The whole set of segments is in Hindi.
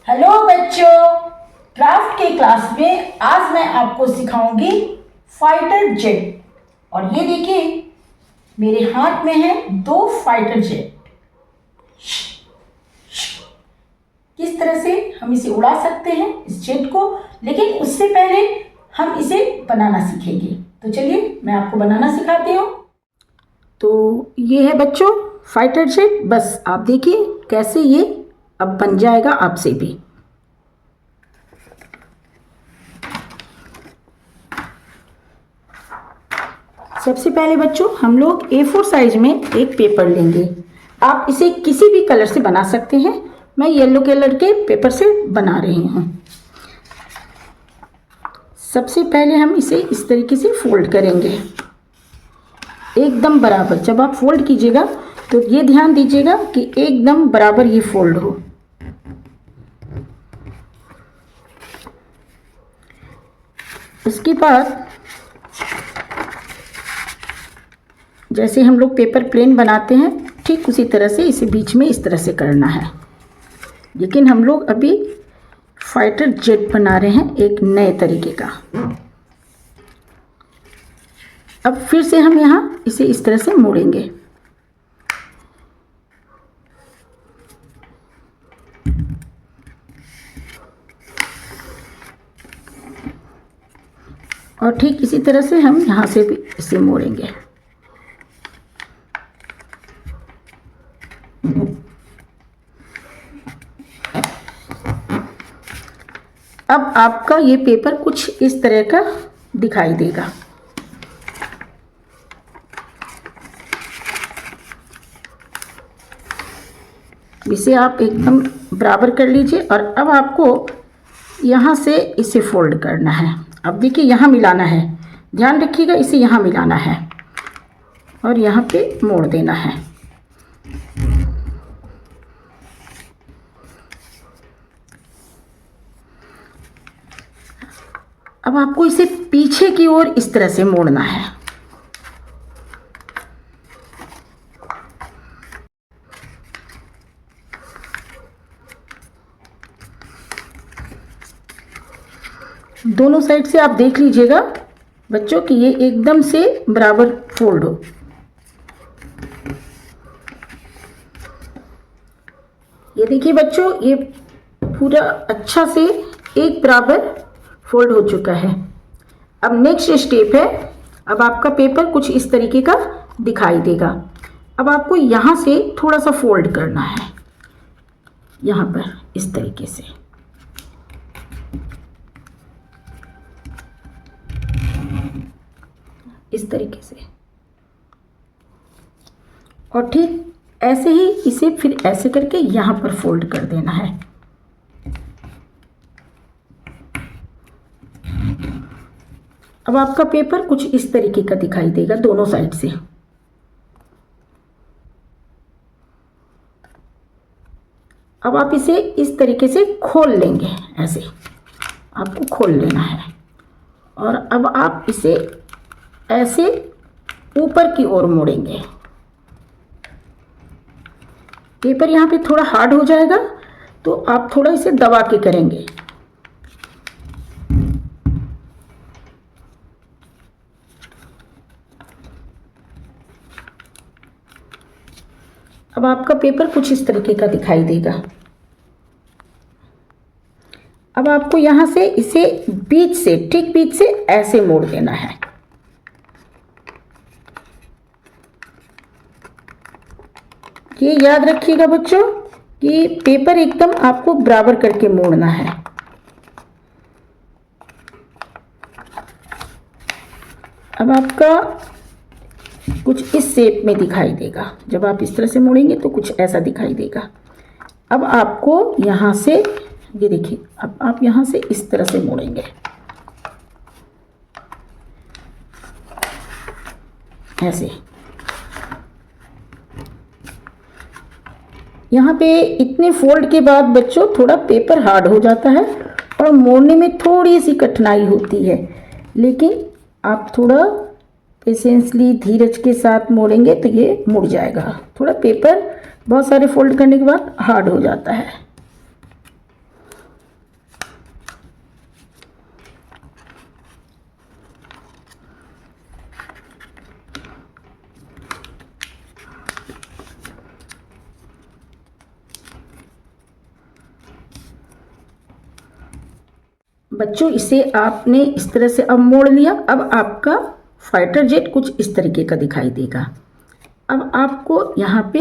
हेलो बच्चों, क्राफ्ट के क्लास में आज मैं आपको सिखाऊंगी फाइटर जेट। और ये देखिए मेरे हाथ में है 2 फाइटर जेट। किस तरह से हम इसे उड़ा सकते हैं इस जेट को, लेकिन उससे पहले हम इसे बनाना सीखेंगे। तो चलिए मैं आपको बनाना सिखाती हूँ। तो ये है बच्चों फाइटर जेट। बस आप देखिए कैसे ये अब बन जाएगा आपसे भी। सबसे पहले बच्चों हम लोग A4 साइज में एक पेपर लेंगे। आप इसे किसी भी कलर से बना सकते हैं। मैं येलो कलर के पेपर से बना रही हूँ। सबसे पहले हम इसे इस तरीके से फोल्ड करेंगे एकदम बराबर। जब आप फोल्ड कीजिएगा तो ये ध्यान दीजिएगा कि एकदम बराबर ये फोल्ड हो। उसके बाद जैसे हम लोग पेपर प्लेन बनाते हैं ठीक उसी तरह से इसे बीच में इस तरह से करना है। लेकिन हम लोग अभी फाइटर जेट बना रहे हैं एक नए तरीके का। अब फिर से हम यहाँ इसे इस तरह से मोड़ेंगे। और ठीक इसी तरह से हम यहाँ से भी इसे मोड़ेंगे। अब आपका ये पेपर कुछ इस तरह का दिखाई देगा। इसे आप एकदम बराबर कर लीजिए और अब आपको यहाँ से इसे फोल्ड करना है। अब देखिए यहाँ मिलाना है, ध्यान रखिएगा इसे यहाँ मिलाना है और यहाँ पे मोड़ देना है। अब आपको इसे पीछे की ओर इस तरह से मोड़ना है। दोनों साइड से आप देख लीजिएगा बच्चों कि ये एकदम से बराबर फोल्ड हो। ये देखिए बच्चों ये पूरा अच्छा से एक बराबर फोल्ड हो चुका है। अब नेक्स्ट स्टेप है, अब आपका पेपर कुछ इस तरीके का दिखाई देगा। अब आपको यहाँ से थोड़ा सा फोल्ड करना है, यहाँ पर इस तरीके से। इस तरीके से और ठीक ऐसे ही इसे फिर ऐसे करके यहाँ पर फोल्ड कर देना है। अब आपका पेपर कुछ इस तरीके का दिखाई देगा दोनों साइड से। अब आप इसे इस तरीके से खोल लेंगे, ऐसे आपको खोल लेना है और अब आप इसे ऐसे ऊपर की ओर मोड़ेंगे। पेपर यहाँ पे थोड़ा हार्ड हो जाएगा तो आप थोड़ा इसे दबा के करेंगे। अब आपका पेपर कुछ इस तरीके का दिखाई देगा। अब आपको यहाँ से इसे बीच से, ठीक बीच से ऐसे मोड़ देना है। ये याद रखिएगा बच्चों कि पेपर एकदम आपको बराबर करके मोड़ना है। अब आपका कुछ इस शेप में दिखाई देगा। जब आप इस तरह से मोड़ेंगे तो कुछ ऐसा दिखाई देगा। अब आपको यहाँ से ये देखिए, अब आप यहाँ से इस तरह से मोड़ेंगे ऐसे। यहाँ पे इतने फोल्ड के बाद बच्चों थोड़ा पेपर हार्ड हो जाता है और मोड़ने में थोड़ी सी कठिनाई होती है, लेकिन आप थोड़ा पेशेंसली धीरज के साथ मोड़ेंगे तो ये मुड़ जाएगा। थोड़ा पेपर बहुत सारे फोल्ड करने के बाद हार्ड हो जाता है। बच्चों इसे आपने इस तरह से अब मोड़ लिया। अब आपका फाइटर जेट कुछ इस तरीके का दिखाई देगा। अब आपको यहाँ पे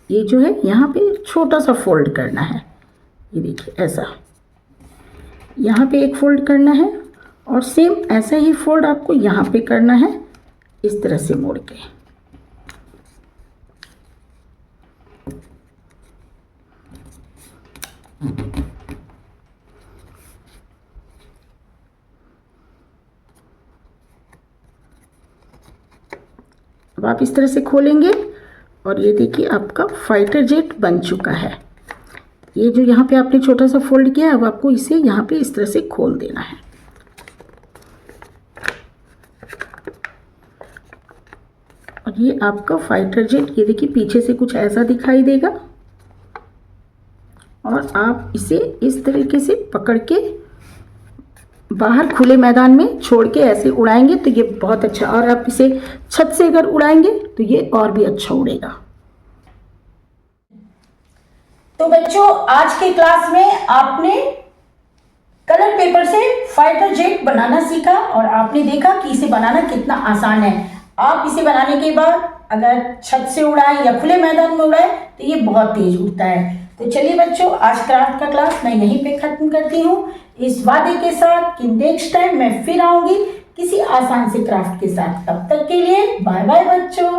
ये जो है यहाँ पे छोटा सा फोल्ड करना है। ये देखिए ऐसा यहाँ पे एक फोल्ड करना है और सेम ऐसा ही फोल्ड आपको यहाँ पे करना है, इस तरह से मोड़ के। अब आप इस तरह से खोलेंगे और ये देखिए आपका फाइटर जेट बन चुका है। ये जो यहाँ पे आपने छोटा सा फोल्ड किया, अब आपको इसे यहाँ पे इस तरह से खोल देना है। और ये आपका फाइटर जेट ये देखिए पीछे से कुछ ऐसा दिखाई देगा और आप इसे इस तरीके से पकड़ के बाहर खुले मैदान में छोड़ के ऐसे उड़ाएंगे तो ये बहुत अच्छा, और आप इसे छत से अगर उड़ाएंगे तो ये और भी अच्छा उड़ेगा। तो बच्चों आज के क्लास में आपने कलर पेपर से फाइटर जेट बनाना सीखा और आपने देखा कि इसे बनाना कितना आसान है। आप इसे बनाने के बाद अगर छत से उड़ाएं या खुले मैदान में उड़ाएं तो ये बहुत तेज उड़ता है। तो चलिए बच्चों आज क्राफ्ट का क्लास मैं यहीं पे खत्म करती हूँ, इस वादे के साथ कि नेक्स्ट टाइम मैं फिर आऊंगी किसी आसान से क्राफ्ट के साथ। तब तक के लिए बाय बाय बच्चों।